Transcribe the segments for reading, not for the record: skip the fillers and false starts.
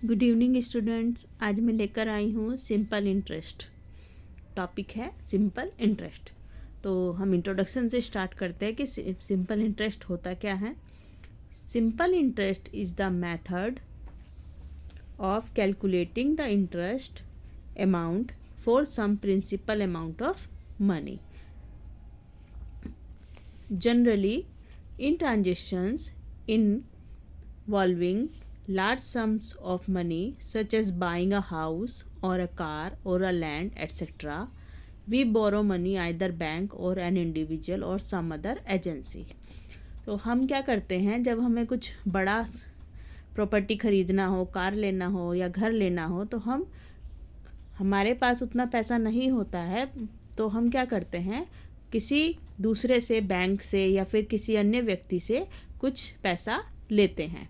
Good evening students. आज मैं लेकर आई हूँ सिंपल इंटरेस्ट। टॉपिक है सिंपल इंटरेस्ट। तो हम इंट्रोडक्शन से स्टार्ट करते हैं कि सिंपल इंटरेस्ट होता क्या है। Simple interest is the method of calculating the interest amount for some principal amount of money, generally in transactions involving large sums of money such as buying a house or a car or a land etc. we borrow money either bank or an individual or some other agency. तो हम क्या करते हैं, जब हमें कुछ बड़ा property खरीदना हो, कार लेना हो या घर लेना हो, तो हमारे पास उतना पैसा नहीं होता है, तो हम क्या करते हैं, किसी दूसरे से, बैंक से या फिर किसी अन्य व्यक्ति से कुछ पैसा लेते हैं,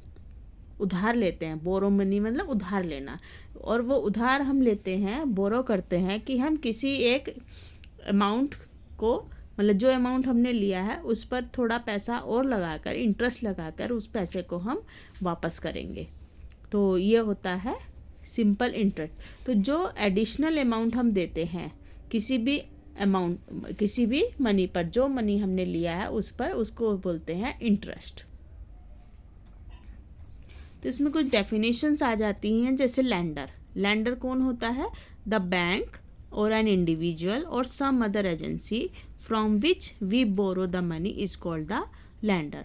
उधार लेते हैं। बोरो मनी मतलब उधार लेना। और वो उधार हम लेते हैं, बोरो करते हैं कि हम किसी एक अमाउंट को, मतलब जो अमाउंट हमने लिया है उस पर थोड़ा पैसा और लगाकर, इंटरेस्ट लगाकर उस पैसे को हम वापस करेंगे। तो ये होता है सिंपल इंटरेस्ट। तो जो एडिशनल अमाउंट हम देते हैं किसी भी मनी पर, जो मनी हमने लिया है उस पर, उसको बोलते हैं इंटरेस्ट। तो इसमें कुछ डेफिनेशंस आ जाती हैं, जैसे लैंडर कौन होता है? The bank or an individual or some other agency from which we borrow the money is called the lender.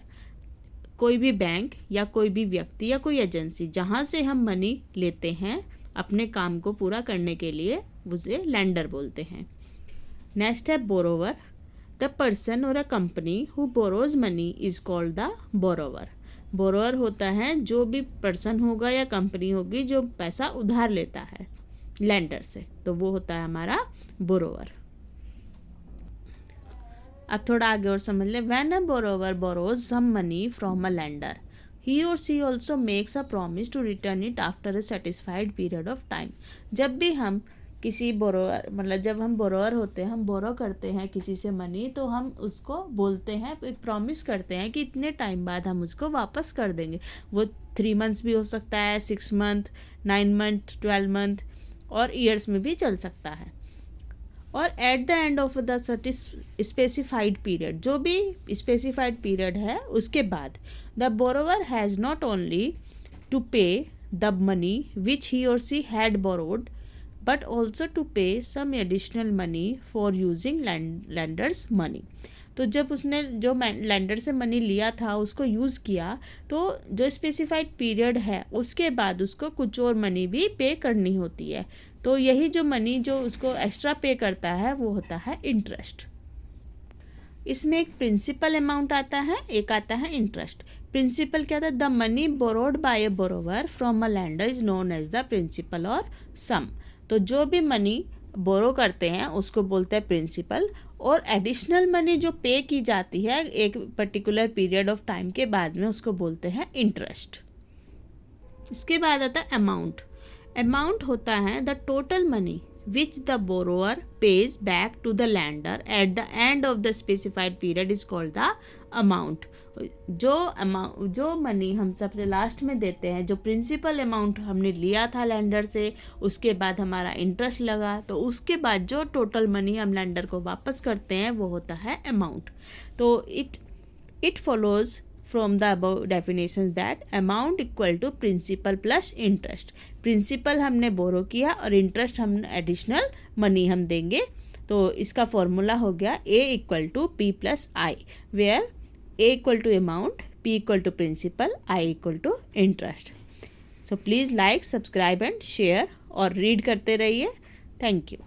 कोई भी बैंक या कोई भी व्यक्ति या कोई एजेंसी जहाँ से हम मनी लेते हैं अपने काम को पूरा करने के लिए, उसे लैंडर बोलते हैं। नेक्स्ट है बोरोवर। द पर्सन और a company who borrows money is called the borrower. Borrower होता है जो भी पर्सन होगा या कंपनी होगी जो पैसा उधार लेता है लैंडर से, तो वो होता है हमारा बोरोवर। अब थोड़ा आगे और समझ ले। When a borrower borrows some money from a lender, he or she also makes a promise to return it after a satisfied period of time। जब भी हम किसी बोरोवर, मतलब जब हम बोरोवर होते हैं, हम बोरो करते हैं किसी से मनी, तो हम उसको बोलते हैं, एक प्रॉमिस करते हैं कि इतने टाइम बाद हम उसको वापस कर देंगे। वो 3 मंथ्स भी हो सकता है, 6 मंथ, 9 मंथ, 12 मंथ और ईयर्स में भी चल सकता है। और at the end of the specified period, जो भी स्पेसिफाइड पीरियड है उसके बाद, the borrower has not only to pay the money which he or she had borrowed but also to pay some additional money for using lenders money। तो जब उसने जो lander से मनी लिया था उसको यूज़ किया, तो जो स्पेसिफाइड पीरियड है उसके बाद उसको कुछ और मनी भी पे करनी होती है। तो यही जो मनी जो उसको एक्स्ट्रा पे करता है वो होता है इंटरेस्ट। इसमें एक प्रिंसिपल अमाउंट आता है, एक आता है इंटरेस्ट। प्रिंसिपल क्या था? The money borrowed by a borrower from a lender is known as the principal or sum. तो जो भी मनी बोरो करते हैं उसको बोलते हैं प्रिंसिपल, और एडिशनल मनी जो पे की जाती है एक पर्टिकुलर पीरियड ऑफ टाइम के बाद में उसको बोलते हैं इंटरेस्ट। इसके बाद आता है अमाउंट। अमाउंट होता है the total money which the borrower pays back to the lender at the end of the specified period is called the amount। जो मनी हम सबसे लास्ट में देते हैं, जो प्रिंसिपल अमाउंट हमने लिया था लैंडर से, उसके बाद हमारा इंटरेस्ट लगा, तो उसके बाद जो टोटल मनी हम लैंडर को वापस करते हैं वो होता है अमाउंट। तो it follows from the above definitions that amount equal to principal plus interest। Principal हमने बोरो किया और इंटरेस्ट हम एडिशनल मनी हम देंगे। तो इसका फॉर्मूला हो गया A equal to P plus I, where A equal to amount, P equal to principal, I equal to interest. So please like, subscribe and share और रीड करते रहिए। Thank you.